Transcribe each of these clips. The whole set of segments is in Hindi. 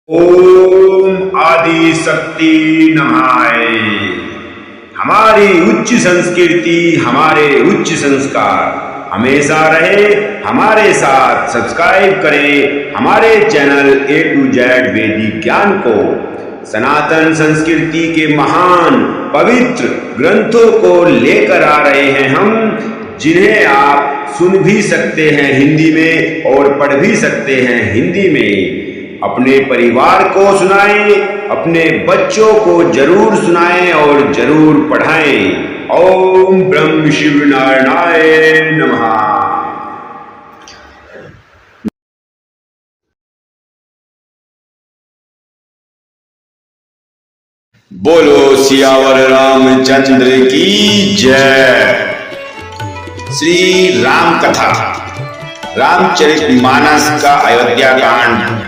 ओम आदि शक्ति नमः। हमारी उच्च संस्कृति, हमारे उच्च संस्कार हमेशा रहे हमारे साथ। सब्सक्राइब करें हमारे चैनल A to Z वैदिक ज्ञान को। सनातन संस्कृति के महान पवित्र ग्रंथों को लेकर आ रहे हैं हम, जिन्हें आप सुन भी सकते हैं हिंदी में और पढ़ भी सकते हैं हिंदी में। अपने परिवार को सुनाएं, अपने बच्चों को जरूर सुनाएं और जरूर पढ़ाएं। ओम ब्रह्म शिव नारायणाय नमः। बोलो सियावर रामचंद्र की जय। श्री राम कथा, रामचरितमानस का अयोध्या कांड।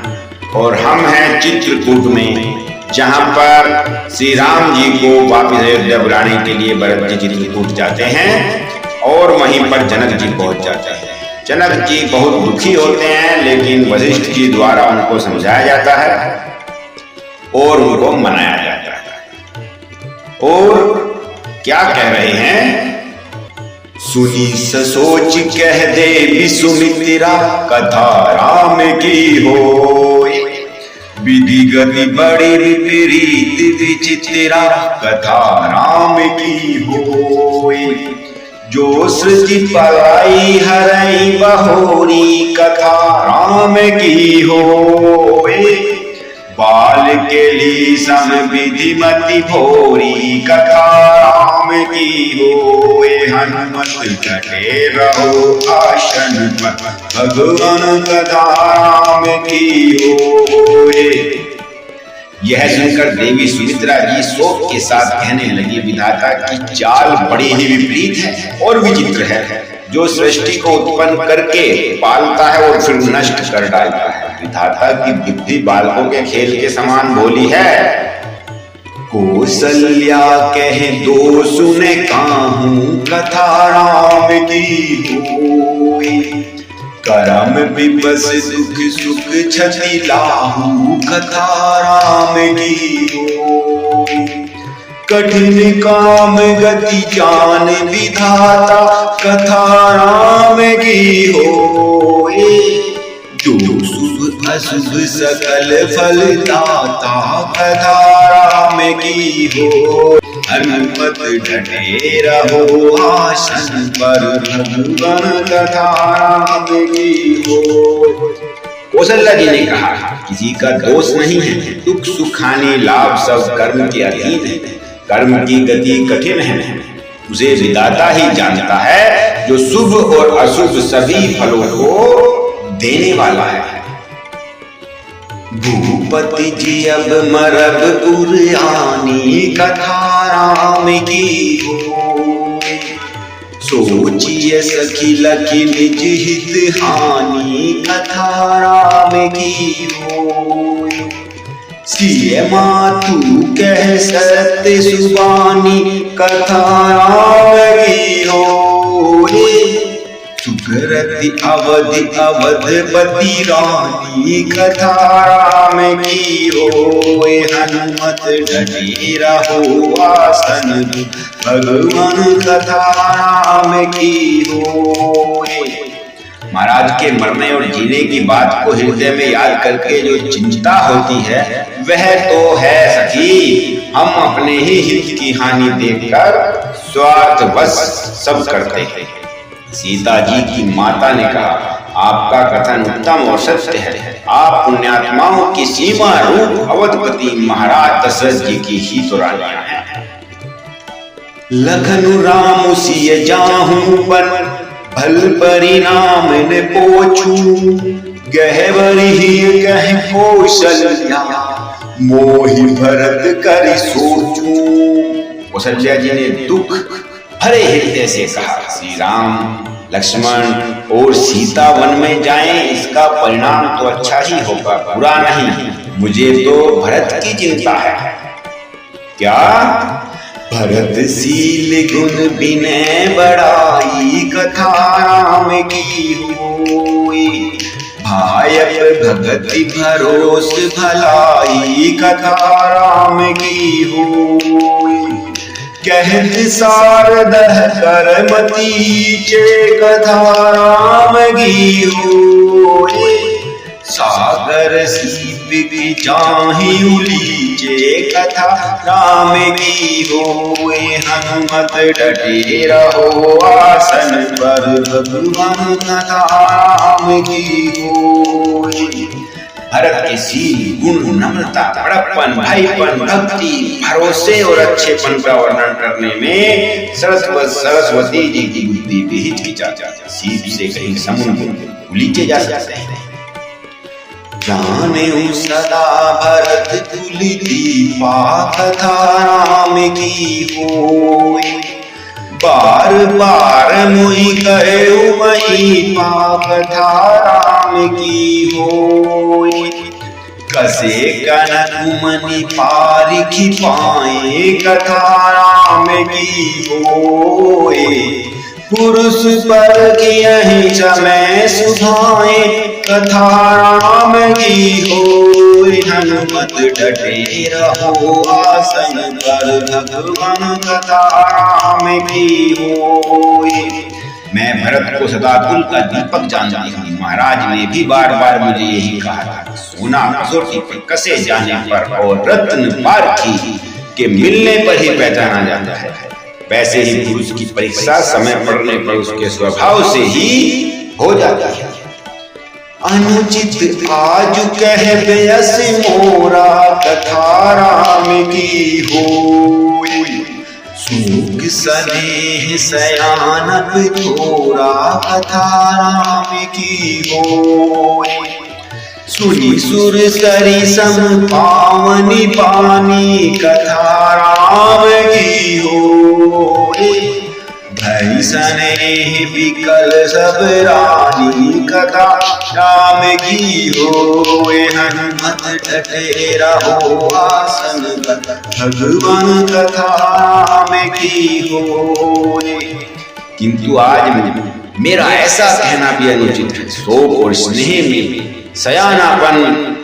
और हम हैं चित्रकूट में, जहां पर श्री राम जी को वापिस अयोध्या बुलाने के लिए भरत जी चित्रकूट जाते हैं और वहीं पर जनक जी पहुंच जाते हैं। जनक जी बहुत दुखी होते हैं, लेकिन वशिष्ठ जी द्वारा उनको समझाया जाता है और उनको मनाया जाता है। और क्या कह रहे हैं? सुनी ससोच कह दे विसुमित्रा, कथा राम की हो। विधि गति बड़ी विपरीत विचित्रा, कथा राम की हो। जो सृजि पलाई हरई बहोरी, कथा राम की हो। बाल के ली सम विधि मति भोरी, कथा राम की हो। हनुमत घटे रहो आसन पर, भगवान कथा राम की हो। यह सुनकर देवी सुमित्रा जी शोक के साथ कहने लगी, विधाता की चाल बड़ी ही विपरीत है और विचित्र है। जो सृष्टि को उत्पन्न करके पालता है और फिर नष्ट कर डालता है। विधाता की बुद्धि बालकों के खेल के समान भोली है। कौसल्या कह दो सुने काहू, कथा राम की होई। करम विपस दुख सुख क्षति लाहू, कथा राम की होई। कठिन काम गति जान विधाता, कथा राम की होई। जो शुभ अशुभ सकल फल दाता, कथा राम की हो। हनुमत डटे रहो आसन पर, भगवान कथा राम की हो। कौशल्या जी ने कहा, किसी का दोष नहीं है, दुख सुख हानि लाभ सब कर्म के अधीन है। कर्म की गति कठिन है, उसे विधाता ही जानता है, जो शुभ और अशुभ सभी फलों को देने वाला है। भूपति जी अब मरब उरियानी, कथा राम की हो। सोचिए सखी लखी निज हित हानि, कथा राम की हो। सिय मातु कह सत्य सुबानी, कथा राम की हो। सुकृति अवधि अवधपति रानी, कथा राम की हो। हनुमत डटे रहो आसन, भगवान कथा राम की हो। महाराज के मरने और जीने की बात को हृदय में याद करके जो चिंता होती है, वह तो है सखी। हम अपने ही हित की हानि देखकर स्वार्थवश सब करते हैं। सीता जी की माता ने कहा, आपका कथन उत्तम और सत्य है। आप पुण्यात्माओं की सीमा रूप अवधपति महाराज दशरथ जी की ही तो रानियां हैं। लखनु राम सिय जाहूं पर, भल परिणाम ने पोछू। गहवरी ही कह कौशल्या, मोहि भरत करि सोचू। कौशल्या जी ने दुख भरे हृदय से कहा, श्री राम लक्ष्मण और सीता वन में जाएं, इसका परिणाम तो अच्छा ही होगा, बुरा नहीं। मुझे तो भरत की चिंता है। क्या? भरत शील गुण विनय बड़ाई, कथा राम की होई। भायप भगति भरोस भलाई कथा राम की होई। कहत सारदह करमती चे कथा राम की होई। सागर सीप की चाही उलीचे कथा राम की होए। हनुमत डटे रहो आसन पर भगवान कथा राम की होए। भरत के शील गुण नम्रता बड़प्पन भाईपन भक्ति भरोसे और अच्छेपन का वर्णन करने में सरस्वती जी की बुद्धि भी हिचकिचाती। सीप से कहीं समुद्र उलीचे जा सकते हैं। जाने सदा भरत कुल दीपा कथा राम की होई। बार बार मुहि कहे मही पा कथा राम की होई। कसे कनक मनि पारिखि पाए कथा राम की होई। पुरुष पर कियहि समय सुभाए कथा राम की होई। हनुमत डटे रहो आसन पर भगवान कथा राम की होई। मैं भरत को सदा कुल का दीपक जानती हूँ। महाराज ने भी बार बार मुझे यही कहा था। सोना कसौटी पर कसे जाने पर और रत्न पारखी के मिलने पर ही पहचाना जाता है। वैसे ही पुरुष की परीक्षा समय पड़ने पर उसके स्वभाव से ही हो जाती है। अनुचित आज कह बेयस मोरा कथा राम की होई। सूख स्नेह सयानक थोरा कथा राम की होई। सुनी सुर सरी सम पावनी पानी कथा राम की होई। भई स्नेह विकल सब रानी कथा राम की होए। हनुमत डटे रहो आसन पर भगवान कथा राम की होए। किंतु आज मेरा ऐसा कहना भी अनुचित है। शोक और स्नेह में सयानापन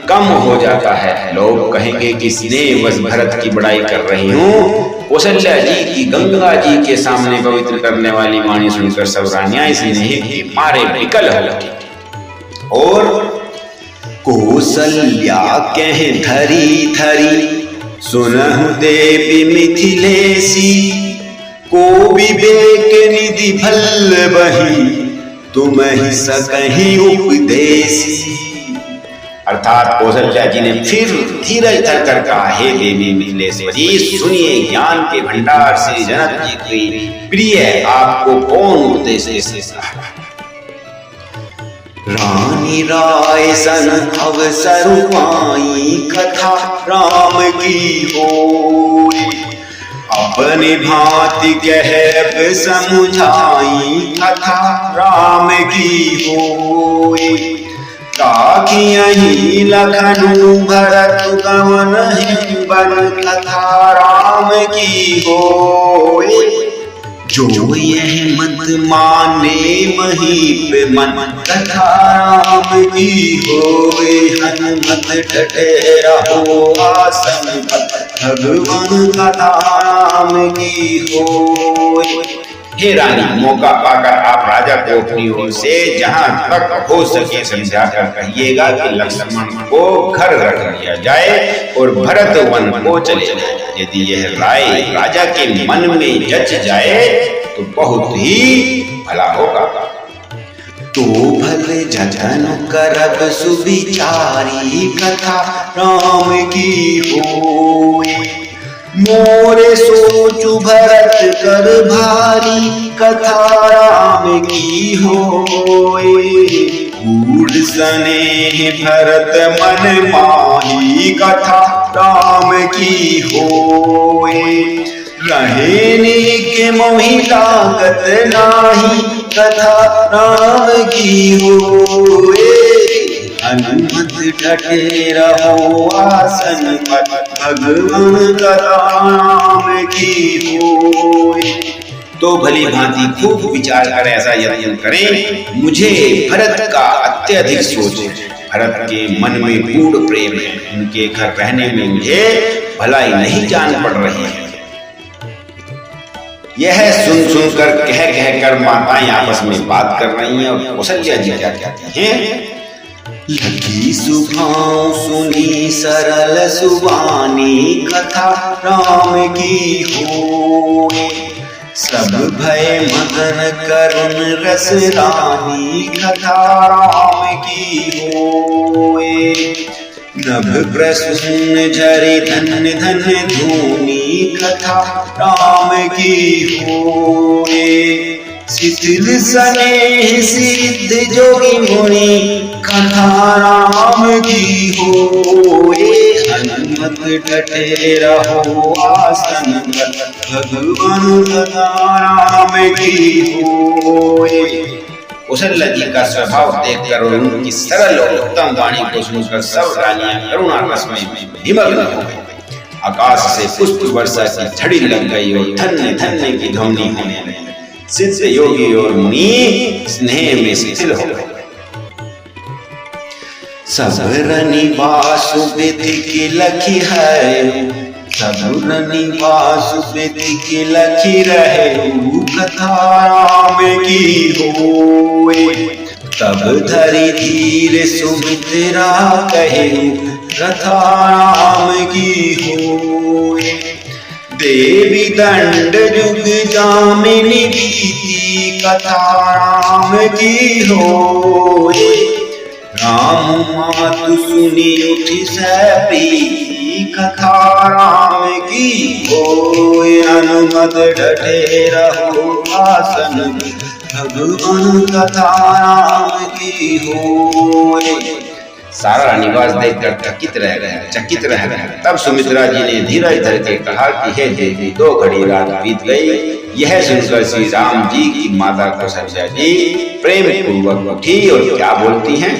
कम हो जाता है। लोग कहेंगे कि स्नेह बस भरत की बड़ाई कर रही हूँ। कौशल्या जी की गंगा जी के सामने पवित्र करने वाली वाणी सुनकर सब रानियां स्नेह के मारे विकल हो गई। और कौशल्या कह धरी धरी सुनहु देवी मिथिलेसी। को विवेक निधि भल बही तुम ही सकहि उपदेसी। अर्थात कौशल्या जी ने फिर धीरज धरकर कहा, हे देवी मिथिलेश्वरी, सुनिए ज्ञान के भंडार श्री जनक जी की प्रिय आपको कौन उपदेश दे सकता है। रानी राय सन अवसर पाई कथा राम की होई। अपने भांति कह समुझाई कथा राम की होई। ताकि यही लखनऊ भरत गवन बन कथा राम की होई। जो यह मत माने महीप मन कथा राम की होए। हनुमत डटे रहो आसन पर भगवान कथा राम की होए। हे रानी, मौका पाकर आप राजा को अपनी ओर से जहां तक हो सके समझा कर कहिएगा कि लक्ष्मण को घर रख लिया जाए और भरत वन को चले जाए। यदि यह राय राजा के मन में जच जाए तो बहुत ही भला होगा। तो भले जतन करब सुविचारी कथा राम की होई। मोरे सोचु भरत कर भारी कथा राम की होए। गूढ़ स्नेह भरत मन माही कथा राम की होए। रहने के मोहि लागत नाही कथा राम की होए। हनुमत डटे रहो आसन पर भगवान कथा राम की होए। तो भली भांति खूब विचार कर ऐसा यत्न करें। मुझे भरत का अत्यधिक सोच है, भरत के मन में गूढ़ प्रेम है, उनके घर रहने में मुझे भलाई नहीं जान पड़ रही है। यह सुन सुनकर कह कर माताएं आपस में बात कर रही हैं और कौशल्या जी क्या कहती हैं? लगी सुभाव सुनी सरल सुबानी, कथा राम की होए, सब भय मगन करुण रस रानी, कथा राम की होए। नभ प्रसून झरे धन धन धूनी, कथा राम की होए। शिथिल स्नेह सिद्ध जोगी मुनि, कथा राम की होए। हनुमत डटे रहो आसन पर, भगवान कथा राम की होए। कौशल्या जी का स्वभाव देखकर और उनकी सरल और उत्तम वाणी को सुनकर सब रानियां करुणा रस में निमग्न हो गई। आकाश से पुष्प वर्षा की झड़ी लग गई और धन्य धन्य की ध्वनि होने लगी। सिद्ध योगी और मुनि स्नेह में शिथिल हो गए। सबरनी वासुदेव की लखी है, सबरनी वासुदेव की लखी रहे, कथा राम की होए। तब धरि धीर सुमित्रा कहे, कथा राम की होए। देवी दंड जुग जामिनी बीती, कथा राम की होए। राम मातु सुनी उठी सप्रीति, कथा राम की होए। हनुमत डटे रहो आसन, भगवान कथा राम की होए। सारा निवास देखकर चकित रह गया। तब सुमित्रा जी ने धीरज धर के कहा कि हे देवी, 2 घड़ी रात बीत गई। यह सुनकर श्री राम जी की माता कौशल्या जी प्रेम पूर्वक उठी और क्या बोलती हैं?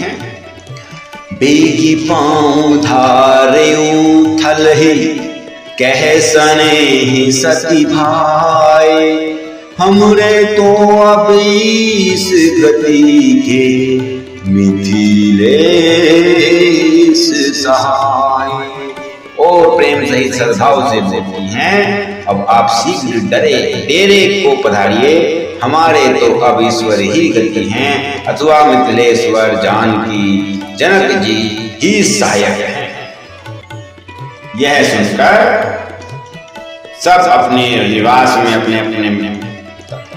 बेगी पाँव धारे उथल ही, कह सने सती भाई, हमरे तो अब इस गति के मिथिलेश सहाय। और प्रेम सहित सद्भाव से बोलती हैं, अब आप शीघ्र डेरे को पधारिए, हमारे तो अब ईश्वर ही गति हैं, अथवा मिथिलेश्वर जानकी जनक जी ही सहायक हैं। यह सुनकर सब अपने निवास में अपने अपने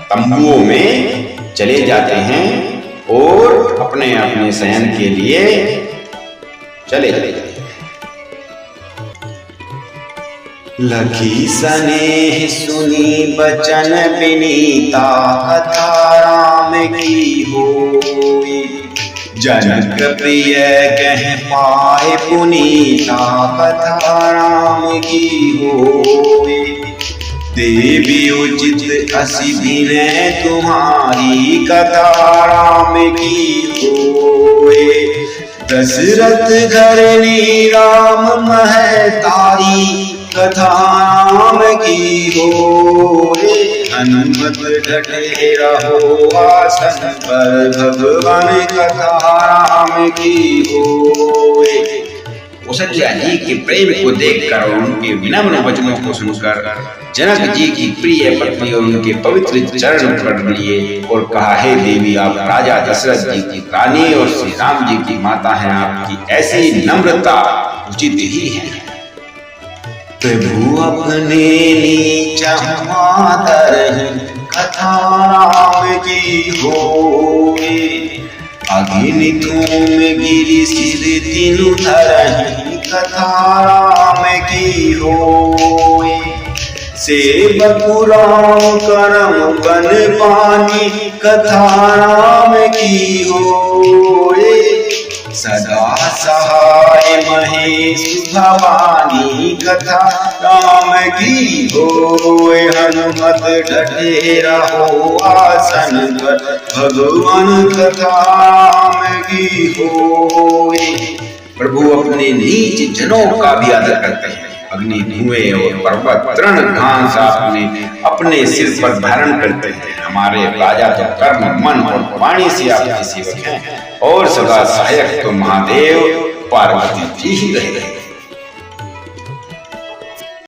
तंबुओं में चले जाते हैं और अपने अपने शयन के लिए चले जाते हैं। लखी स्नेह सुनी बचन विनीता, कथा राम की होई। जनक प्रिय कह पाए पुनीता, कथा राम की होई। देवी उचित असी विनय तुम्हारी, कथा राम की होए। दशरथ घरनी राम महतारी, कथा राम की होए। हनुमत डटे रहो आसन पर, भगवान कथा राम की होए। कौशल्या जी के प्रेम को देखकर और उनके विनम्र वचनों को सुनकर जनक जी की प्रिय पत्नी और उनके पवित्र चरण पकड़ लिए और कहा, हे देवी, आप राजा दशरथ जी की रानी और श्री राम जी की माता हैं, आपकी ऐसी नम्रता उचित ही है। प्रभु अपने नीच मातर, कथा राम की होए। अग्नि धूम गिरि सिर तीनु धरहि, कथा राम की होए। सेवक राम करम बन पानी, कथा राम की होए। सदा सहाय महेश भवानी, कथा राम की होए। हनुमत डटे रहो आसन पर, भगवान कथा राम की होए। प्रभु अपने नीच जनों का भी आदर करते हैं अग्नि, धुएं और पर्वत तृण घास आपने अपने सिर पर धारण करते हैं। हमारे राजा तो कर्म, मन और वाणी से आपके सेवक हैं और सदा सहायक तो महादेव पार्वती जी ही रहे।